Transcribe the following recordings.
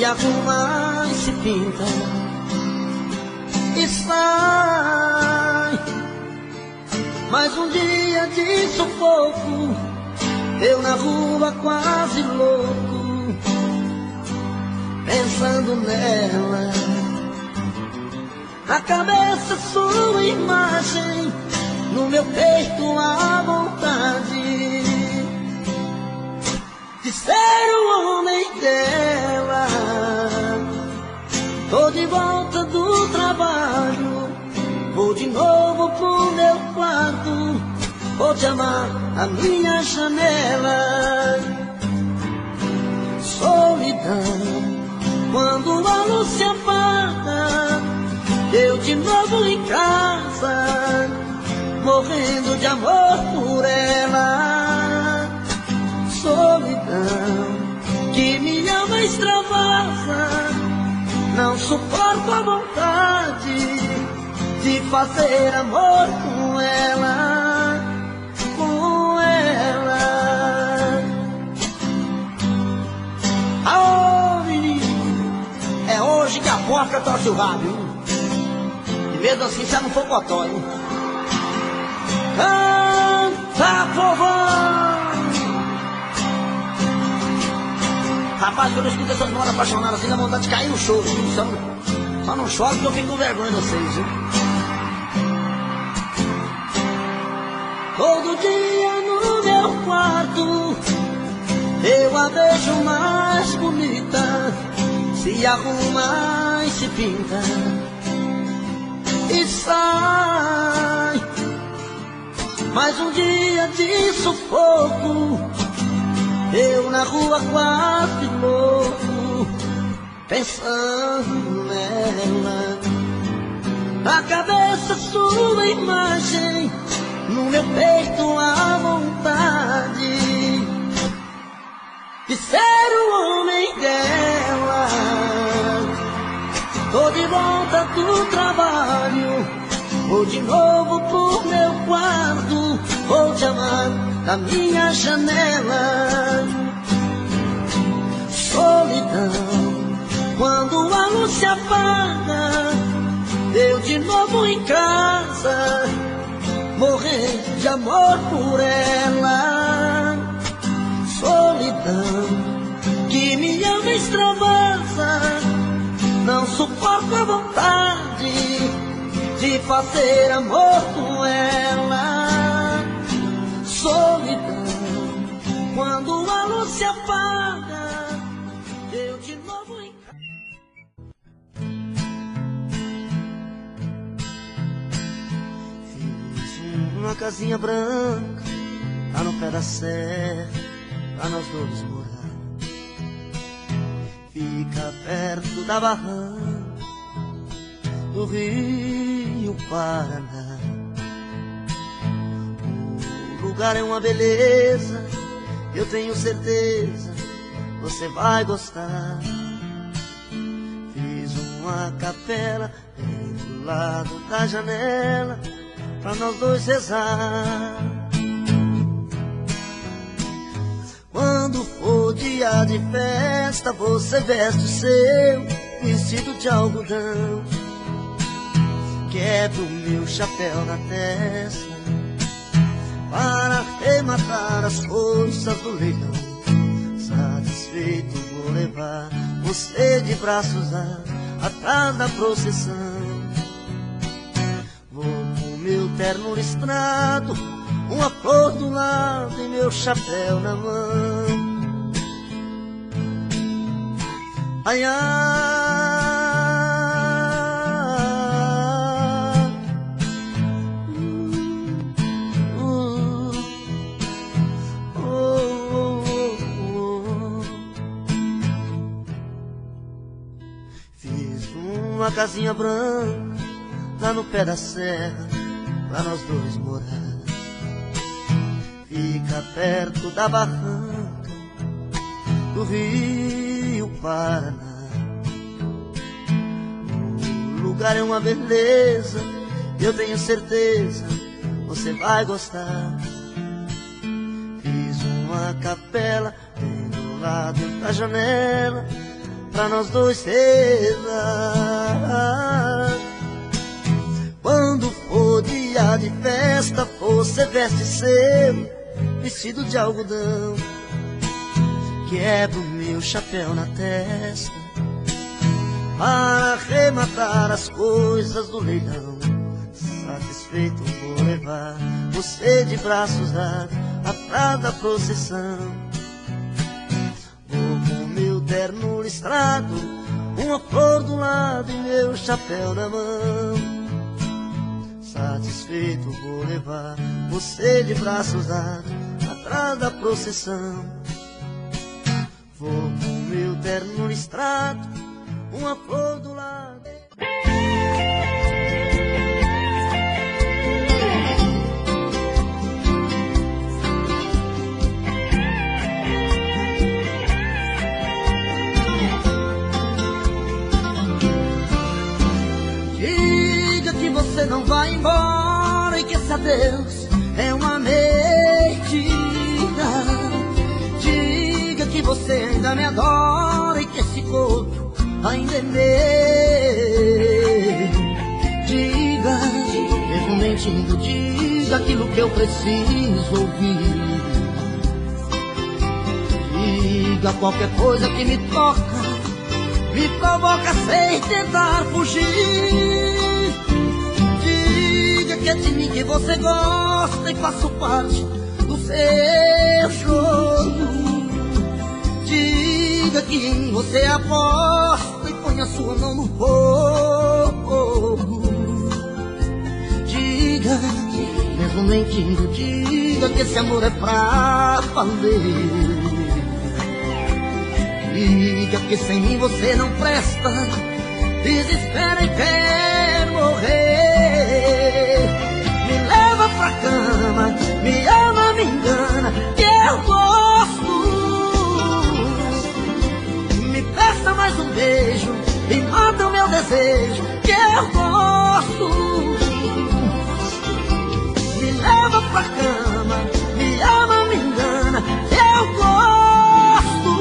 se arruma e se pinta e sai. Mais um dia de sufoco, eu na rua quase louco, pensando nela. Na cabeça sua imagem, no meu peito a vontade de ser o homem dela. Tô de volta do trabalho, vou de novo pro meu quarto, vou te amar à minha janela. Solidão, quando a luz se apaga, eu de novo em casa, morrendo de amor por ela. Solidão, que me ama extravasa, não suporto a vontade de fazer amor com ela, com ela. Aô, menino, é hoje que a porca torce o rabo, e mesmo assim sai no focotório. Canta, povão! Rapaz, quando eu escuto essas modas apaixonadas assim, dá vontade de cair no choro. Só não choro porque eu fico com vergonha de vocês, viu? Todo dia no meu quarto eu a vejo mais bonita, se arruma e se pinta e sai. Mais um dia de sufoco, eu na rua quase louco, pensando nela. Na cabeça sua imagem, no meu peito a vontade de ser o homem dela. Tô de volta do trabalho, vou de novo pro meu quarto, vou te amar da minha janela. Solidão, quando a luz se apaga, eu de novo em casa, morrer de amor por ela. Solidão, que me ama extravasa, não suporto a vontade de fazer amor com ela. Solidão, quando a luz se apaga, eu de novo em casa. Fiz uma casinha branca lá no pé da serra, pra nós dois morar. Fica perto da barranca do Rio Paraná. O lugar é uma beleza, eu tenho certeza você vai gostar. Fiz uma capela bem do lado da janela pra nós dois rezar. Quando for dia de festa, você veste o seu vestido de algodão. Quebro o meu chapéu na testa para rematar as forças do leão. Satisfeito vou levar você de braços atrás da procissão. Vou com meu terno listrado, uma flor do lado e meu chapéu na mão. Ai, ai, Fiz uma casinha branca lá no pé da serra pra nós dois morar. Fica perto da barranca do Rio Paraná. O lugar é uma beleza, eu tenho certeza você vai gostar. Fiz uma capela bem do lado da janela pra nós dois ser lar. Quando for dia de festa, você veste seu vestido de algodão, quebra o meu chapéu na testa para arrematar as coisas do leilão. Satisfeito vou levar você de braços dados atrás da procissão. Vou com meu terno listrado, uma flor do lado e meu chapéu na mão. Satisfeito vou levar você de braços dados atrás da procissão. Vou com meu terno listrado, uma flor do lado. Diga que você não vai embora e que esse adeus é uma mentira. Diga que você ainda me adora e que esse corpo ainda é meu. Diga, mesmo mentindo, diga aquilo que eu preciso ouvir. Diga qualquer coisa que me toca, me provoca sem tentar fugir. Diga que é de mim que você gosta e faço parte do seu jogo. Diga que em você aposta e põe a sua mão no fogo. Diga, mesmo mentindo, diga que esse amor é pra valer. Diga que sem mim você não presta, desespera e quer morrer. Me leva pra cama, me ama, me engana, que eu gosto. Me peça mais um beijo e mata o meu desejo, que eu gosto. Me leva pra cama, me ama, me engana, que eu gosto.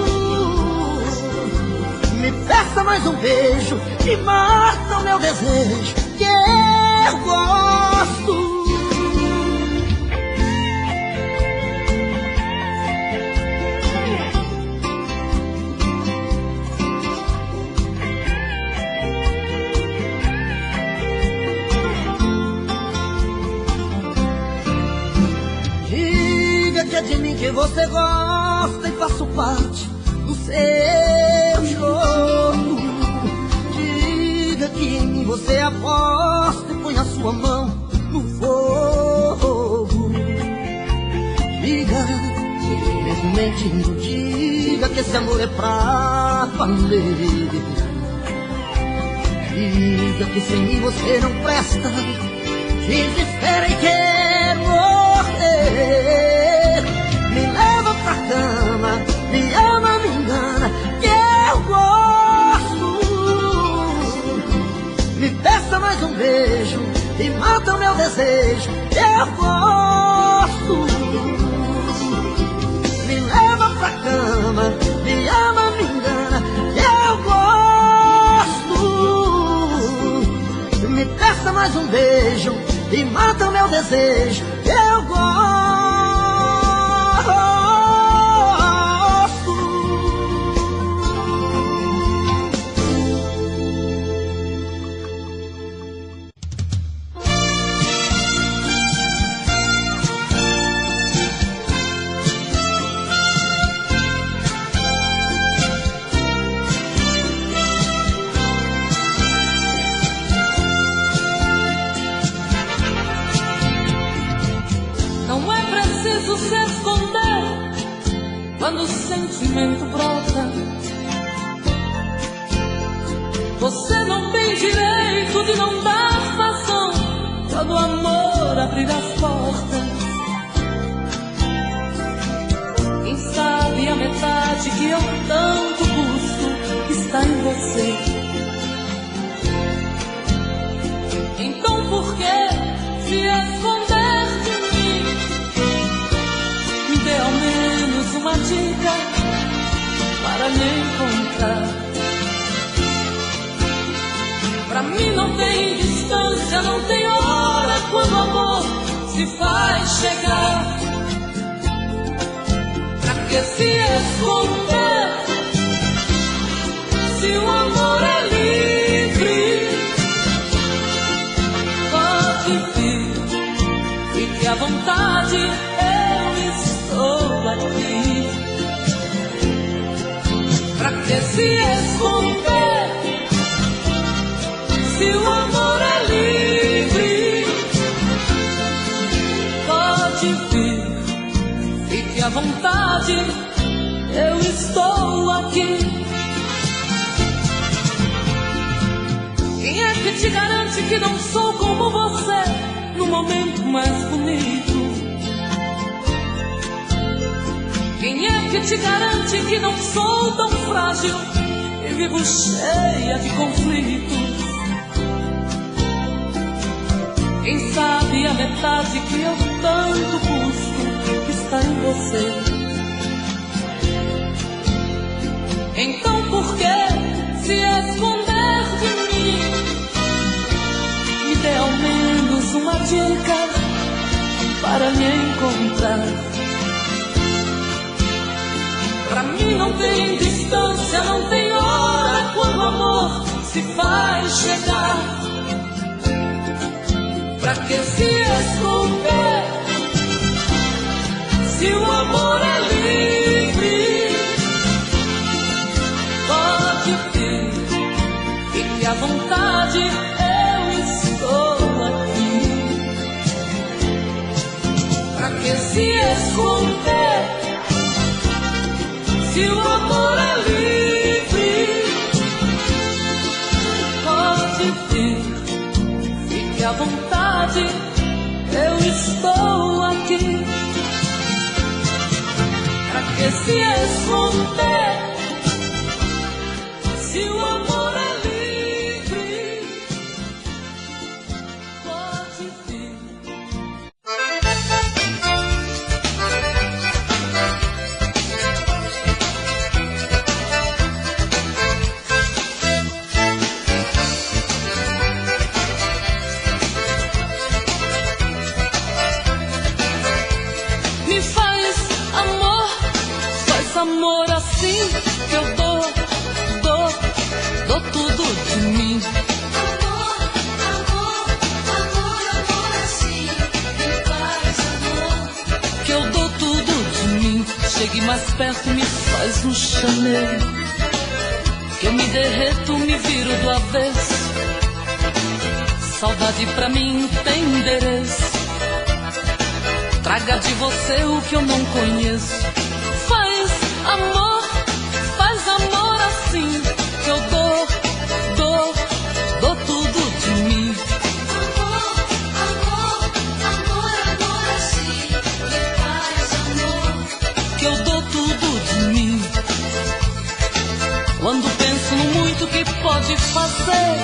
Me peça mais um beijo e mata o meu desejo, que eu gosto. Diga que é de mim que você gosta e faço parte do seu jogo. Diga que em mim você aposta e põe a sua mão no fogo. Diga, mesmo mentindo, diga que esse amor é pra valer. Diga que sem mim você não presta, desespera e quer morrer. Me leva pra cama, me ama, me engana, que eu gosto. Me peça mais um beijo e mata o meu desejo, que eu gosto. Me leva pra cama, me ama, me engana, que eu gosto. Me peça mais um beijo e mata o meu desejo, que eu gosto. Quando o sentimento brota, você não tem direito de não dar razão quando o amor abrir as portas. Quem sabe a metade que eu tanto busco está em você. Então por que se esconder de mim? Me dê ao menos uma dica para me encontrar. não tem distância, não tem hora quando o amor se faz chegar. Pra que se esconder se o amor é livre? Pode vir, fique à vontade, eu estou aqui. Pra que se esconder se o amor é livre? Pode vir, fique à vontade, eu estou aqui. Quem é que te garante que não sou como você no momento mais bonito? Quem é que te garante que não sou tão frágil e vivo cheia de conflitos? Quem sabe a metade que eu tanto busco está em você? Então por que se esconder de mim? Me dê ao menos uma dica para me encontrar. Pra mim não tem distância, não tem hora quando o amor se faz chegar. Pra que se esconder se o amor é livre? Pode vir, fique à vontade, eu estou aqui. Pra que se esconder se o amor é livre? Pode vir, fique à vontade, eu estou aqui. Pra que se esconder se o amor é livre? Pode vir. Amor assim que eu dou tudo de mim. Amor assim, me faz amor. Que eu dou tudo de mim. Chegue mais perto, me faz um chamego. Que eu me derreto, me viro do avesso. Saudade pra mim tem endereço. Traga de você o que eu não conheço. Faz amor assim, que eu dou tudo de mim. Amor assim, me faz amor. Que eu dou tudo de mim. Quando penso no muito que pode fazer,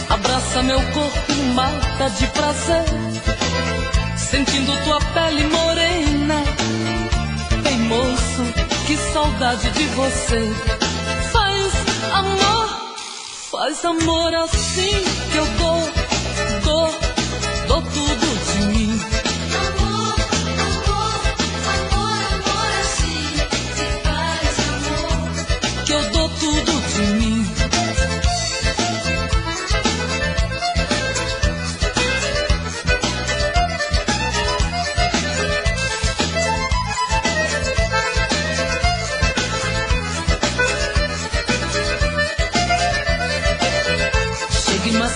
abraça meu corpo e mata de prazer. Sentindo tua pele morena, moço, que saudade de você. Faz amor assim, que eu dou tudo de mim. Amor assim, que faz amor. Que eu dou tudo de mim.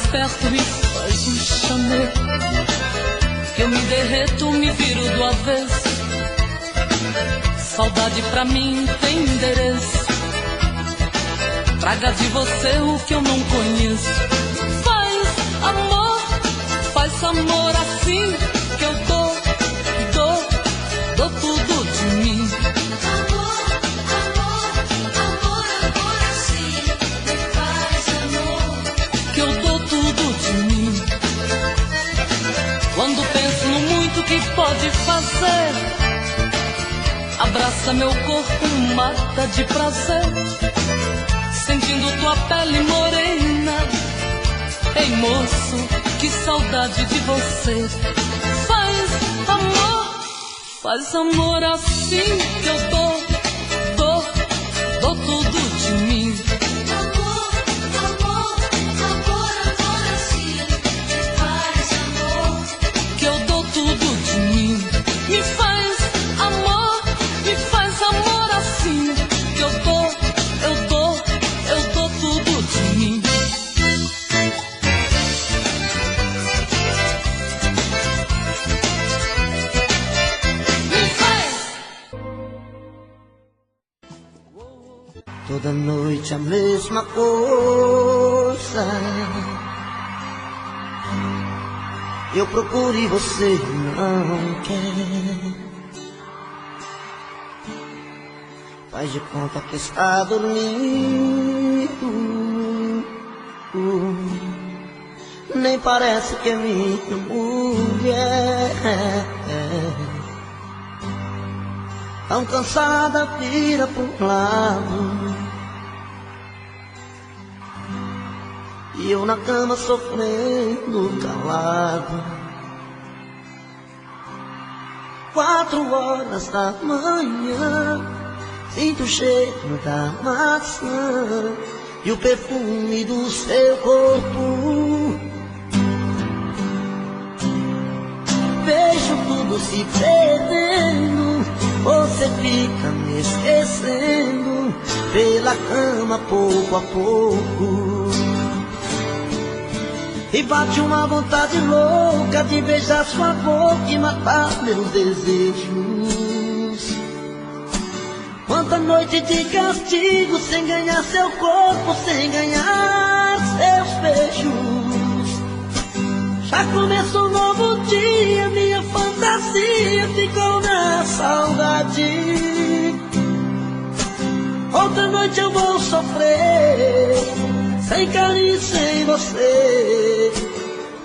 Perto me faz um chamego. Que eu me derreto, me viro do avesso. Saudade pra mim tem endereço. Traga de você o que eu não conheço. Faz amor assim, que eu dou tudo de mim. Amor assim, me faz amor. Que eu dou tudo de mim. Quando penso no muito que pode fazer, abraça meu corpo, mata de prazer. Sentindo tua pele morena, Ei moço, que saudade de você. Faz amor assim que eu dou tudo de mim. Amor, amor, amor, amor assim. Faz amor que eu dou tudo de mim. Me faz amor assim que eu dou tudo de mim. Toda noite a mesma coisa. Eu procuro e você não quer. Faz de conta que está dormindo. Nem parece que é minha mulher. Tão cansada, vira pro lado. E eu na cama sofrendo calado. 4 horas da manhã, sinto o cheiro da maçã e o perfume do seu corpo. Vejo tudo se perdendo, você fica me esquecendo pela cama pouco a pouco. E bate uma vontade louca de beijar sua boca e matar meus desejos. Quanta noite de castigo sem ganhar seu corpo, sem ganhar seus beijos. Já começou um novo dia, minha fantasia ficou na saudade. Outra noite eu vou sofrer, sem carinho, sem você.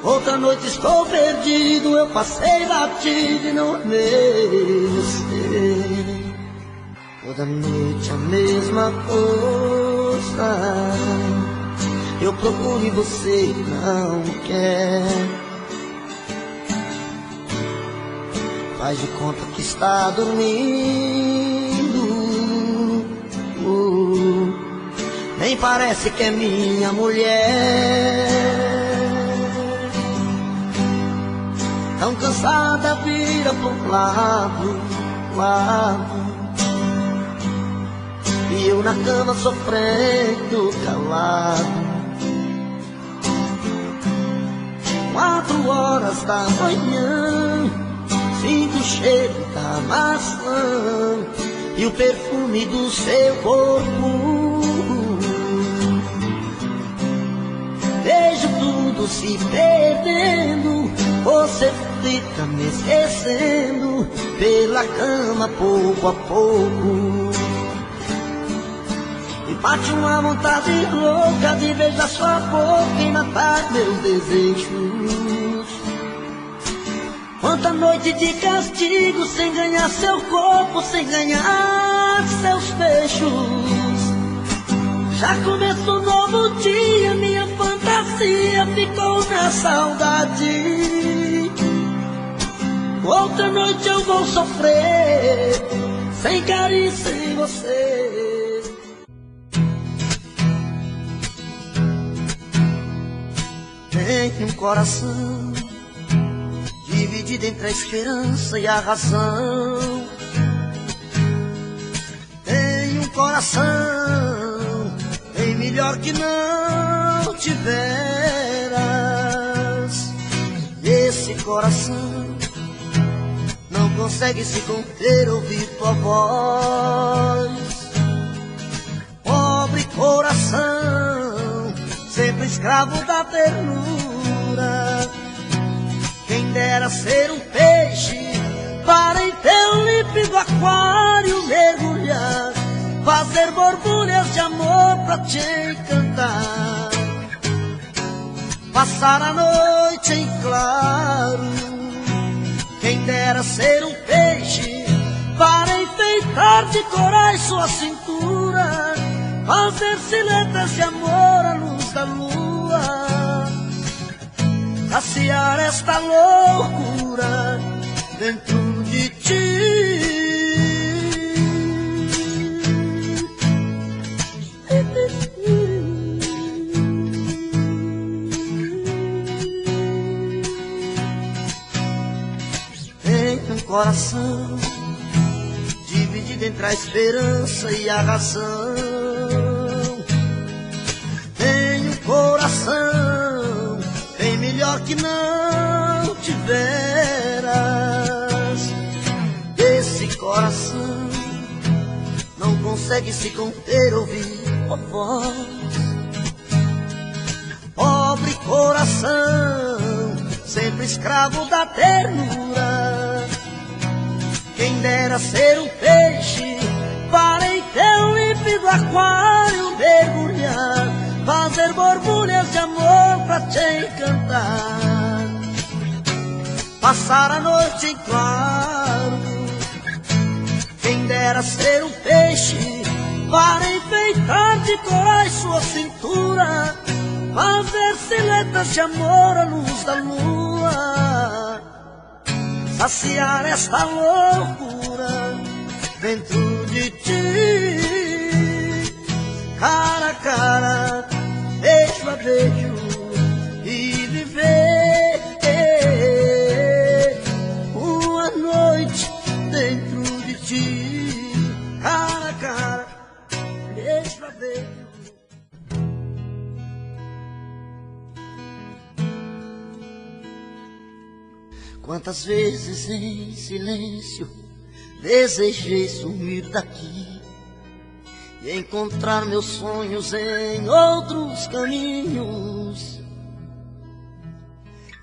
Outra noite estou perdido, eu passei batido e não amei você. Toda noite a mesma coisa. Eu procuro e você não quer. Faz de conta que está dormindo. Nem parece que é minha mulher. Tão cansada, vira pro lado. E eu na cama sofrendo calado. 4 horas da manhã, sinto o cheiro da maçã e o perfume do seu corpo. Vejo tudo se perdendo, você fica me esquecendo pela cama pouco a pouco. E bate uma vontade louca de beijar sua boca e matar meus desejos. Quanta noite de castigo sem ganhar seu corpo, sem ganhar seus beijos. Já começou um novo dia, minha fantasia ficou na saudade. Outra noite eu vou sofrer, sem carinho, sem você. Tenho um coração dividido entre a esperança e a razão. Tenho um coração bem melhor que não tiveras. E esse coração não consegue se conter, ouvir tua voz. Pobre coração, sempre escravo da ternura. Quem dera ser um peixe para em teu límpido aquário mergulhar, fazer borbulhas de amor pra te encantar, passar a noite em claro. Quem dera ser um peixe para enfeitar de corais sua cintura, fazer silhuetas de amor à luz da lua. saciar esta loucura dentro de ti. Tenho um coração dividido entre a esperança e a razão. Tenho um coração bem melhor que não tiveras. Esse coração não consegue se conter, ouvir a voz. Pobre coração, sempre escravo da ternura. Quem dera ser um peixe para em teu límpido aquário mergulhar, fazer borbulhas de amor pra te encantar, passar a noite em claro. Quem dera ser um peixe para enfeitar de corais sua cintura, fazer silhuetas de amor à luz da lua, saciar esta loucura dentro de ti. Cara a cara, beijo a beijo, e viver uma noite dentro de ti. Cara a cara, beijo a beijo. Quantas vezes em silêncio desejei sumir daqui e encontrar meus sonhos em outros caminhos.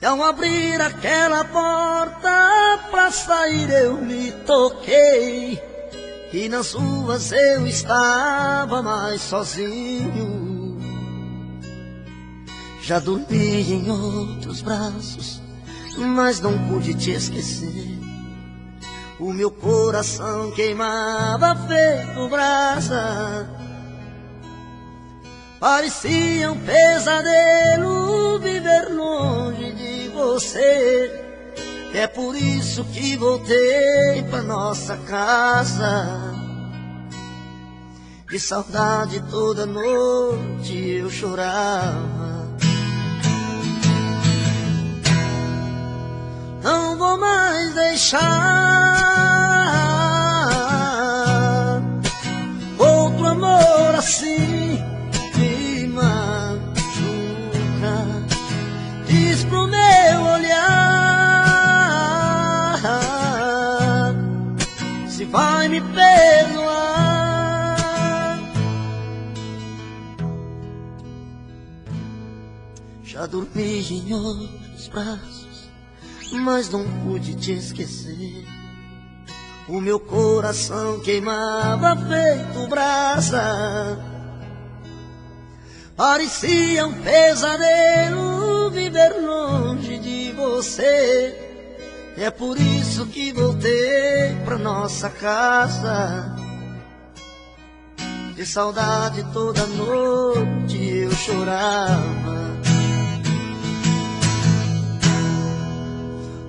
E ao abrir aquela porta pra sair eu me toquei, e nas ruas eu estava mais sozinho. Já dormi em outros braços, mas não pude te esquecer. O meu coração queimava feito brasa. Parecia um pesadelo viver longe de você. É por isso que voltei pra nossa casa. De saudade toda noite eu chorava. Não vou mais deixar outro amor assim me machuca. Diz pro meu olhar se vai me perdoar. Já dormi em outros braços, mas não pude te esquecer. O meu coração queimava feito brasa. Parecia um pesadelo viver longe de você. É por isso que voltei pra nossa casa. De saudade toda noite eu chorava.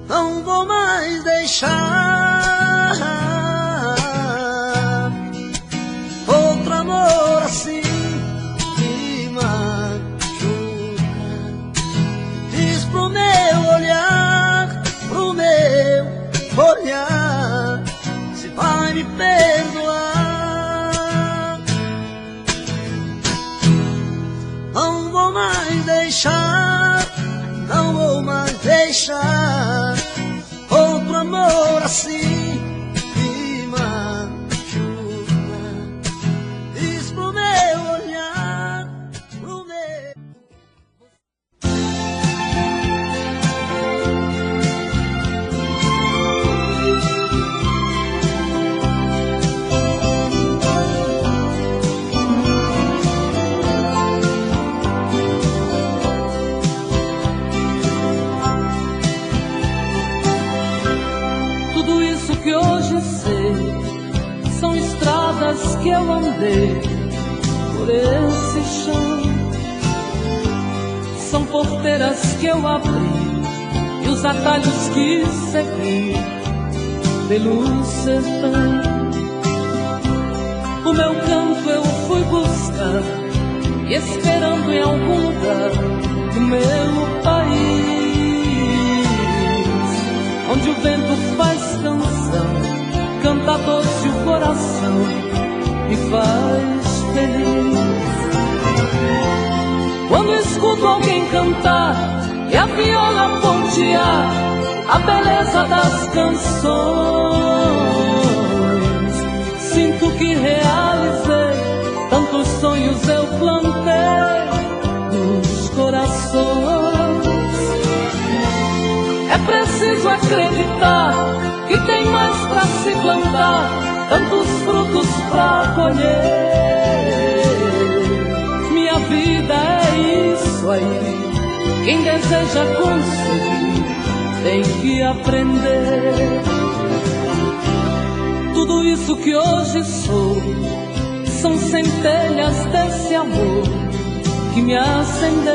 Não vou mais deixar outro amor assim me machuca. Diz pro meu olhar se vai me perdoar. Não vou mais deixar, não vou mais deixar outro amor assim me machuca. Diz pro meu olhar, pro meu. Tudo isso que hoje sei são estradas que eu andei por esse chão, são porteiras que eu abri dos atalhos que segui pelo sertão. O meu canto eu fui buscar, esperando em algum lugar do meu país, onde o vento faz canção, canta doce o coração e faz feliz. Quando escuto alguém cantar e a viola pontear a beleza das canções, sinto que realizei tantos sonhos eu plantei nos corações. É preciso acreditar que tem mais pra se plantar, tantos frutos pra colher. Minha vida é isso aí, quem deseja conseguir tem que aprender. Tudo isso que hoje sou são centelhas desse amor que me acendeu,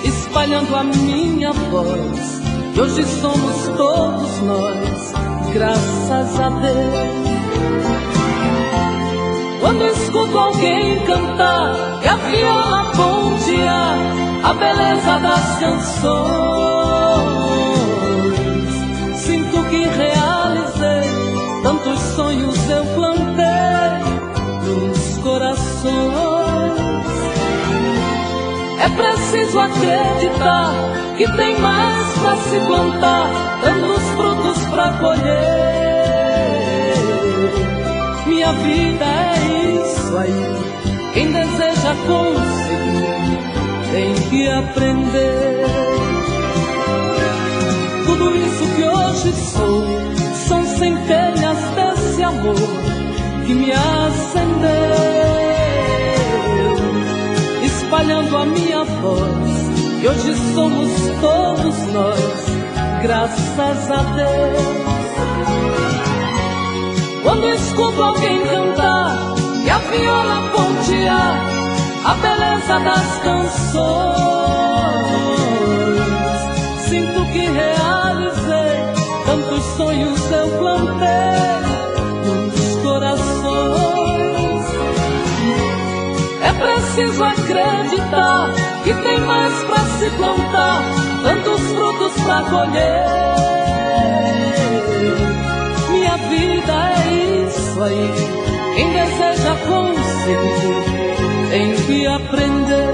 espalhando a minha voz. E hoje somos todos nós, graças a Deus. Quando escuto alguém cantar e a viola pontear a beleza das canções, sinto que realizei tantos sonhos eu plantei nos corações. É preciso acreditar que tem mais pra se plantar, tantos frutos pra colher. Minha vida é isso aí, quem deseja conseguir tem que aprender. Tudo isso que hoje sou são centelhas desse amor que me acendeu, espalhando a minha voz. E hoje somos todos nós, graças a Deus. Quando escuto alguém cantar e a viola pontear a beleza das canções, sinto que realizei tantos sonhos eu plantei nos corações. É preciso acreditar que tem mais pra se plantar, tantos frutos pra colher. Minha vida é isso aí, quem deseja conseguir tem que aprender.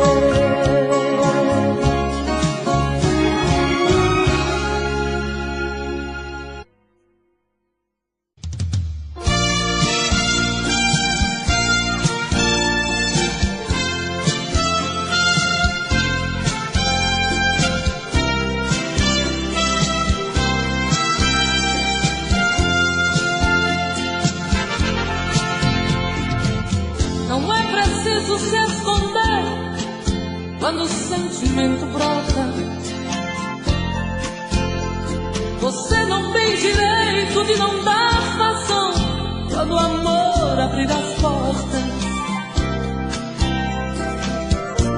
Se esconder quando o sentimento brota. Você não tem direito de não dar razão quando o amor abrir as portas.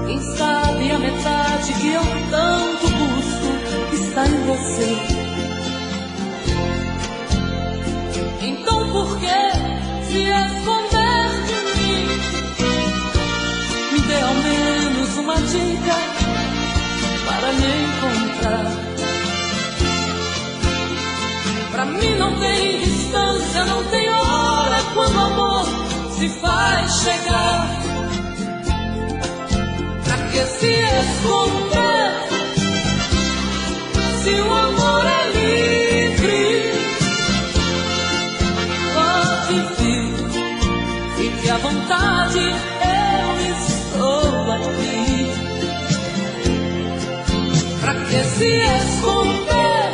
Quem sabe a metade que eu tanto busco está em você. Então por que se esconder de mim? Dê ao menos uma dica para me encontrar. Pra mim não tem distância, não tem hora quando o amor se faz chegar. Pra que se esconder se o amor é livre? Pode vir, fique à vontade, eu estou aqui. Pra que se esconder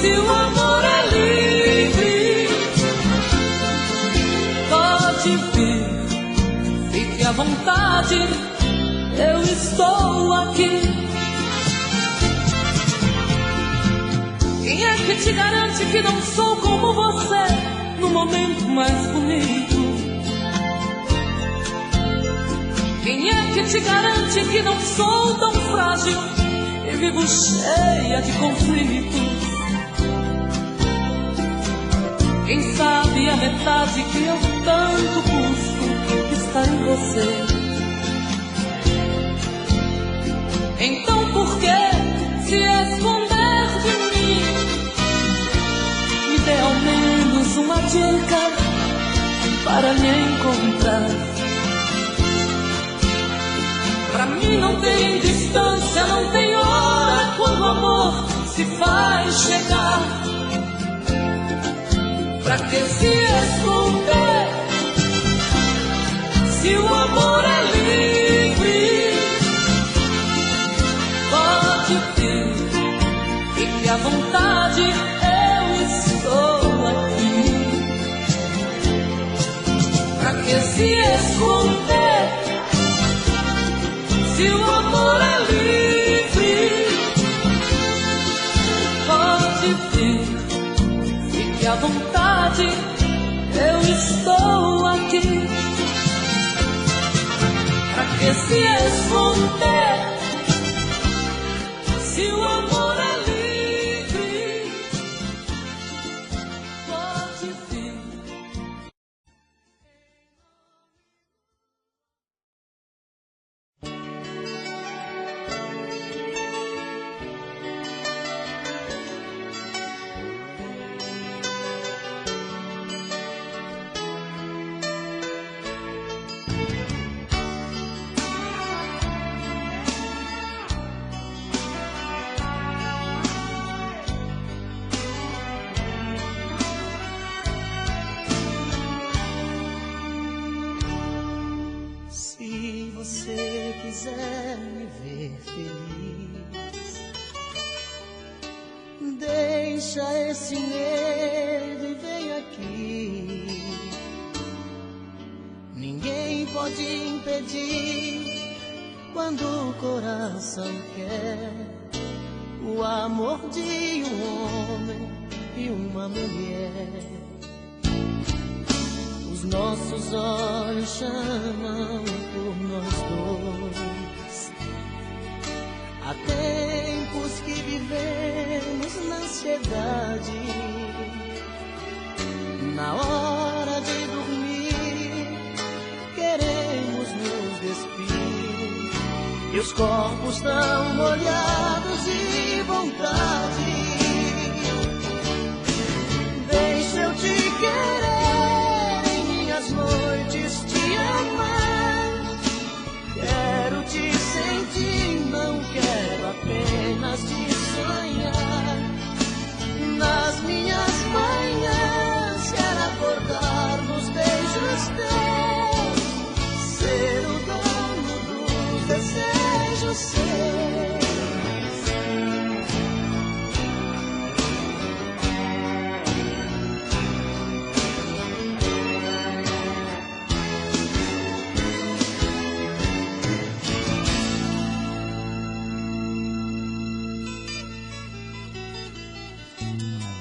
se o amor é livre? Pode vir, fique à vontade, eu estou aqui. Quem é que te garante que não sou como você no momento mais bonito? Quem é que te garante que não sou tão frágil e vivo cheia de conflitos? Quem sabe a metade que eu tanto custo está em você. Então por que se esconder de mim? Me dê ao menos uma dica para me encontrar. Pra mim não tem distância, não tem hora quando o amor se faz chegar. Pra que se esconder se o amor é livre? Pode vir, fique à vontade, eu estou aqui. Pra que se esconder se o amor é livre? Pode vir, fique à vontade, eu estou aqui. Pra que se esconder se o amor é livre? Pode vir. Se você quiser me ver feliz, deixa esse medo e vem aqui. Ninguém pode impedir quando o coração quer o amor de um homem e uma mulher. Os nossos olhos chamam por nós dois. Há tempos que vivemos na ansiedade. Na hora de dormir, queremos nos despir. E os corpos tão molhados de vontade. Deixa eu te querer, noites te amar. Quero te sentir, não quero apenas te sonhar. Nas minhas manhãs quero acordar nos beijos teus, ser o dono dos desejos seus.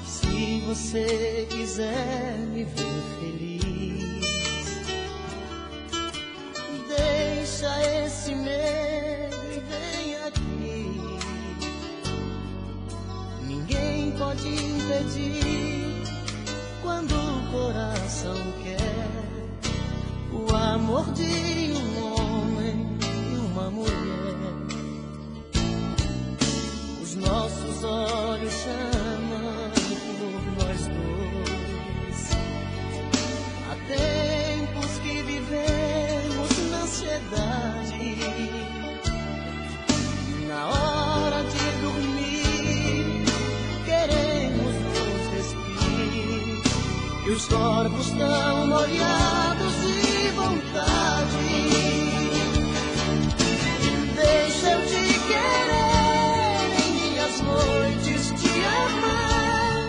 Se você quiser me ver feliz, deixa esse medo e vem aqui. Ninguém pode impedir quando o coração quer o amor de um homem e uma mulher. Os nossos olhos chamam por nós dois. Há tempos que vivemos na ansiedade. Na hora de dormir, queremos nos despir. E os corpos tão molhados de vontade. Deixa eu te querer, em minhas noites te amar.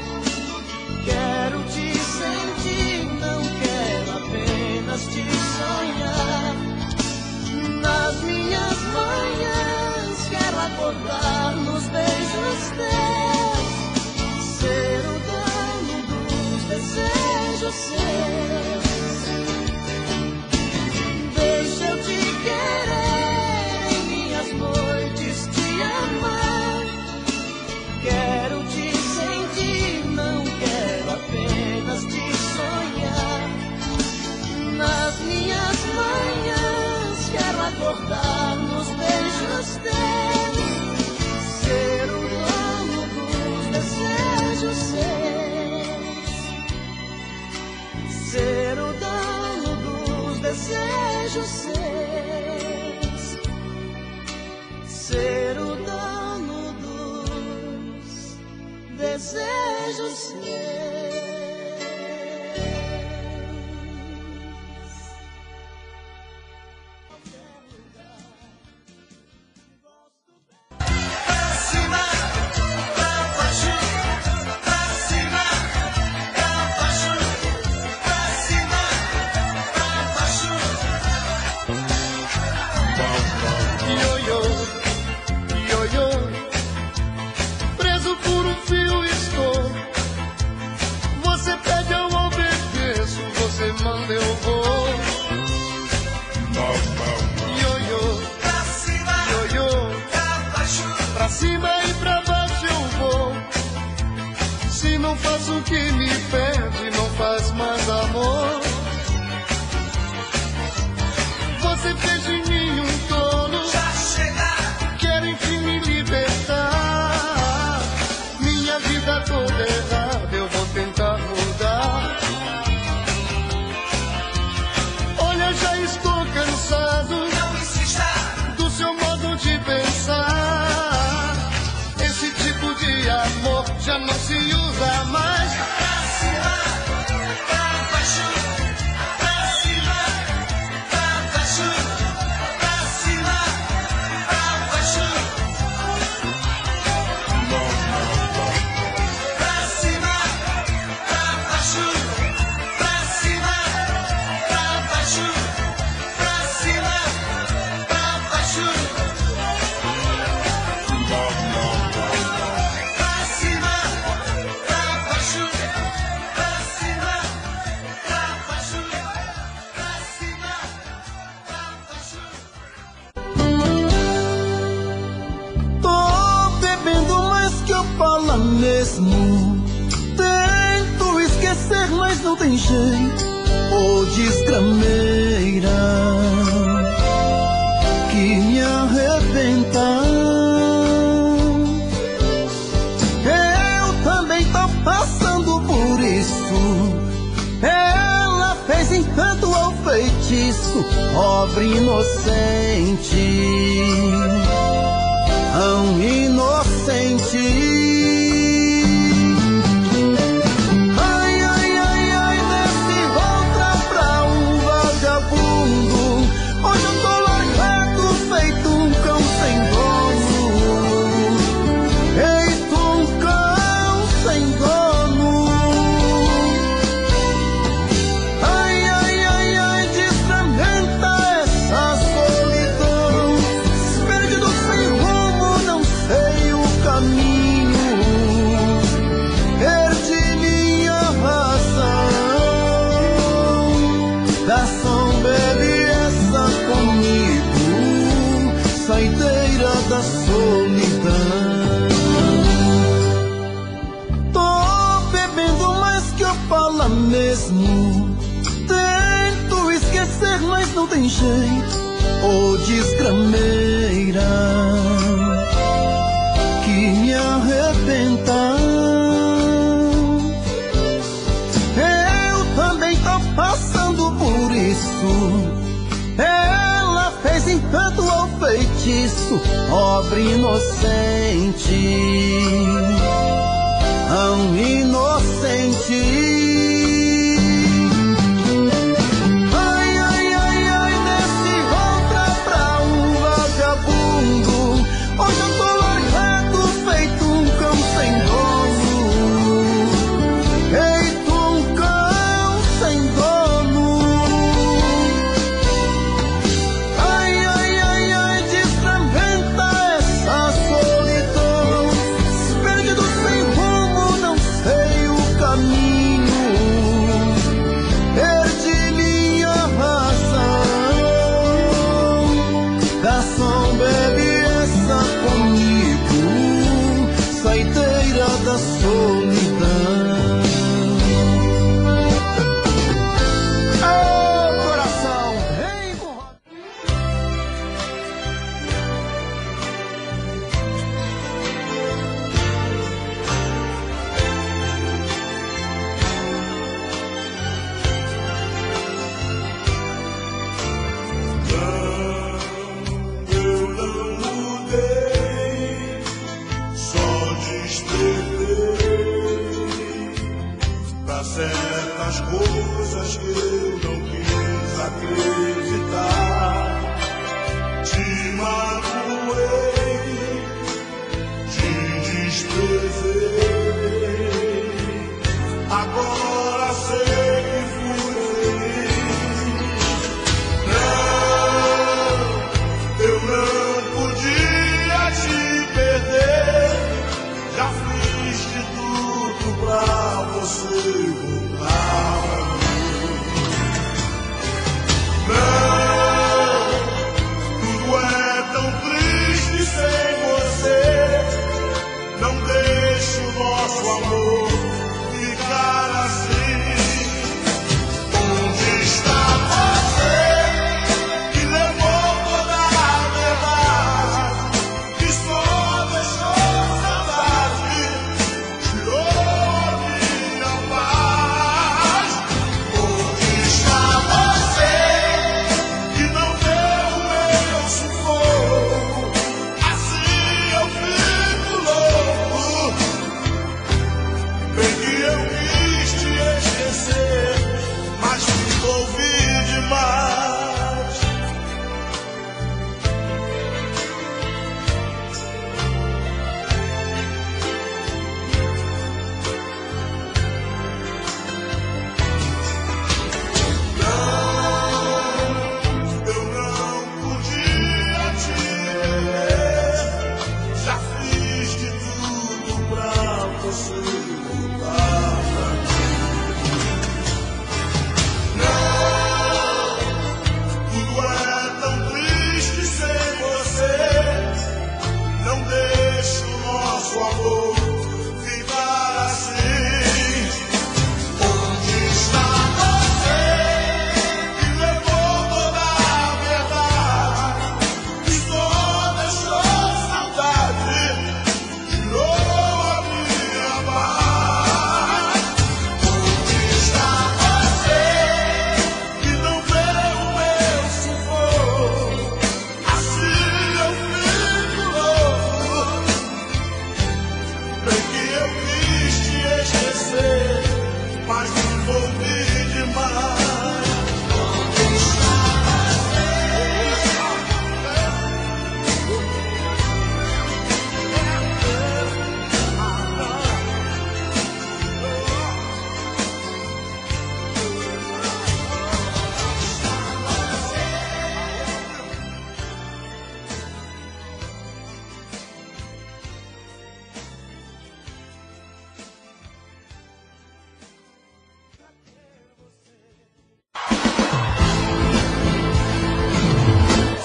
Quero te sentir, não quero apenas te sonhar. Nas minhas manhãs quero acordar nos beijos teus, ser o dono dos desejos seus. Deixa eu te querer, lado eu vou. Ioiô, pra cima, ioiô, pra baixo, pra cima e pra baixo eu vou. Se não faço o que me pede, não faz mais amor. Você fez de mim um tolo, já chega, quer enfim me libertar. Minha vida toda errada, eu vou tentar mudar. Olha, já estou cansado não insista, do seu modo de pensar. Esse tipo de amor já não se usa mais. pra cima, pra baixo, pra cima, pra baixo, pra cima, pra baixo, pra cima, pra baixo, pra cima, pra baixo, pra cima, pra baixo, pra cima, pra baixo, pra cima, pra baixo, pra cima, pra baixo. Tô bebendo mais que eu falo mesmo. Tento esquecer, mas não tem jeito. Ô desgrameira que me arrebenta. Eu também tô passando por isso. Ela fez encanto ao feitiço, pobre inocente, tão inocente. Ai, ai, ai, ai, nesse outra pra um vagabundo. Hoje eu tô largado, feito um cão sem dono. Feito um cão sem dono. Ai, ai, ai, ai, desfragmenta essa solidão. Perdido sem rumo, não sei o caminho. Perdi minha razão. Garçom, bebe essa comigo, saideira da solidão. Tô bebendo mais que eu falo mesmo. Tento esquecer, mas não tem jeito. Ô desgrameira que me arrebenta. Eu também tô passando por isso. Ela fez encanto ao feitiço, pobre inocente, tão inocente. Ai, ai, ai, ai, nesse outra pra um vagabundo. Hoje eu tô largado, feito um cão sem dono. Feito um cão sem dono. Ai, ai, ai, ai, desfragmenta essa solidão. Perdido sem rumo, não sei o caminho.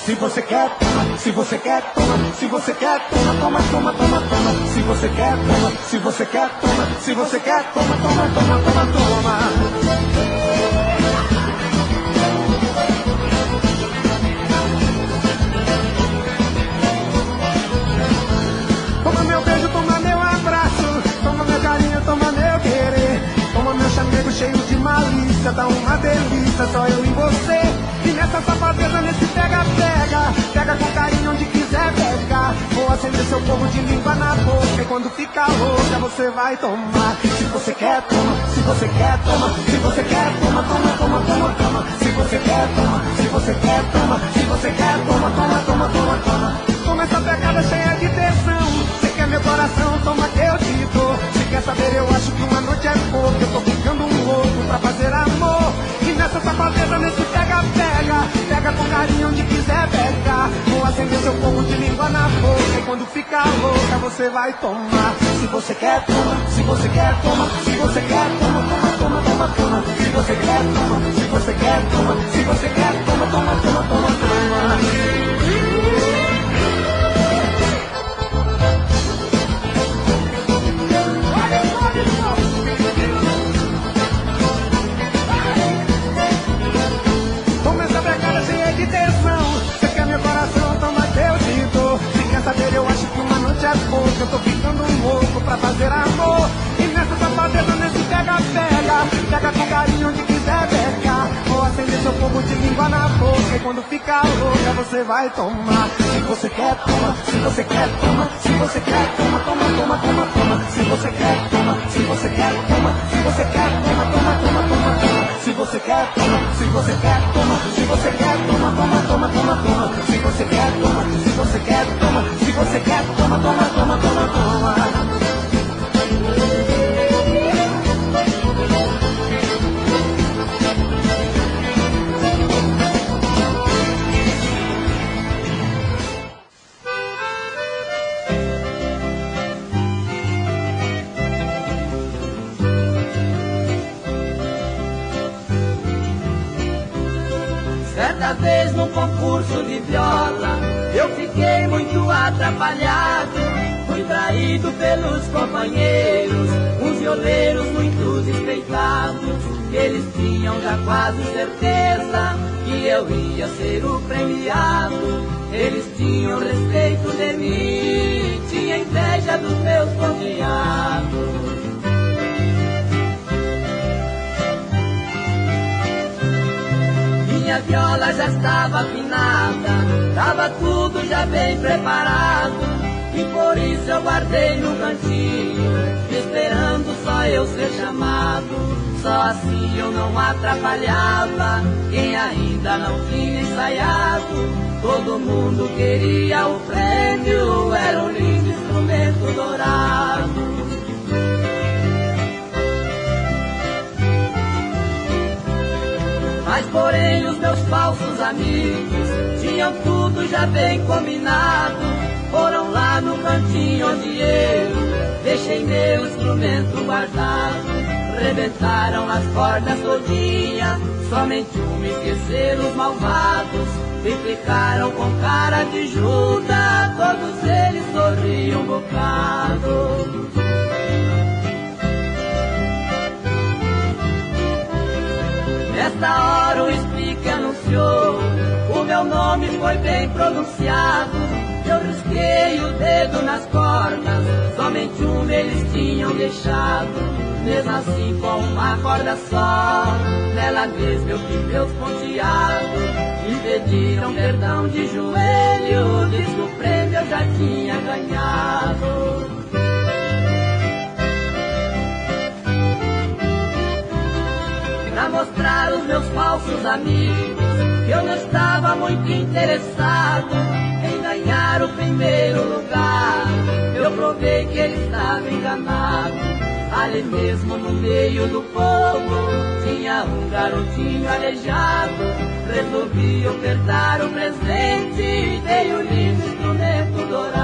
Se você quer, toma. Se você quer, toma. Se você quer, toma, toma, toma, toma, toma. Se você quer, toma. Se você quer, toma. Se você quer, toma, toma, toma, toma, toma. Toma meu beijo, toma meu abraço, toma meu carinho, toma meu querer. Toma meu chamego cheio de malícia, dá uma delícia, só eu e você. E nessa safadeza, nesse pega-pega, pega com carinho onde quiser pegar. Vou acender seu fogo de língua na boca, e quando ficar louca você vai tomar. Se você quer, toma. Se você quer, toma. Se você quer, toma, toma, toma, toma, toma. Se você quer, toma. Se você quer, toma. Se você quer, toma, toma, toma, toma, toma. Toma essa pegada cheia de tesão. Você quer meu coração, toma que eu te dou. Se quer saber, eu acho que uma noite é pouco. Eu tô ficando um louco pra fazer amor. E nessa safadeza, nesse pega-pega, pega com carinho onde quiser pegar. Vou acender seu fogo de língua na boca, e quando ficar louca você vai tomar. Se você quer, toma. Se você quer, toma. Se você quer, toma, toma, toma, toma, toma. Se você quer, toma. Se você quer, toma. Se você quer, toma, toma, toma, toma, toma. Eu acho que uma noite é pouco, eu tô ficando louco pra fazer amor. E nessa safadeza, nesse pega-pega, pega com carinho onde quiser pegar. Vou acender seu fogo de língua na boca, e quando ficar louca você vai tomar. Se você quer, toma. Se você quer, toma. Se você quer, toma, toma, toma, toma, toma. Se você quer, toma. Se você quer, toma. Se você quer, toma, toma, toma, toma, toma. Se você quer, toma. Se você quer, toma. Se você quer, toma, toma, toma, toma, toma. Se você quer, toma. Se você quer, toma. Se você quer, toma, toma, toma, toma, toma. Certa vez num concurso de viola, eu fiquei muito atrapalhado. Fui traído pelos companheiros, uns violeiros muito despeitados. Eles tinham já quase certeza que eu ia ser o premiado. Eles tinham respeito de mim, tinha inveja dos meus convidados. Minha viola já estava afinada, tava tudo já bem preparado, e por isso eu guardei no cantinho, esperando só eu ser chamado. Só assim eu não atrapalhava quem ainda não tinha ensaiado. Todo mundo queria o prêmio, era um lindo instrumento dourado. Mas porém os meus falsos amigos tinham tudo já bem combinado. Foram lá no cantinho onde eu deixei meu instrumento guardado. Rebentaram as cordas todinhas, somente me esqueceram os malvados. E ficaram com cara de Judas, todos eles sorriam um bocado. Nesta hora o speaker anunciou, o meu nome foi bem pronunciado. Eu risquei o dedo nas cordas, somente eles tinham deixado. Mesmo assim com uma corda só, nela mesma eu fiz meus ponteados. E pediram perdão de joelho, diz que o prêmio eu já tinha ganhado. Pra mostrar aos meus falsos amigos que eu não estava muito interessado em ganhar o primeiro lugar, eu provei que ele estava enganado. Ali mesmo no meio do povo tinha um garotinho aleijado. Resolvi ofertar o presente e dei o lindo instrumento dourado.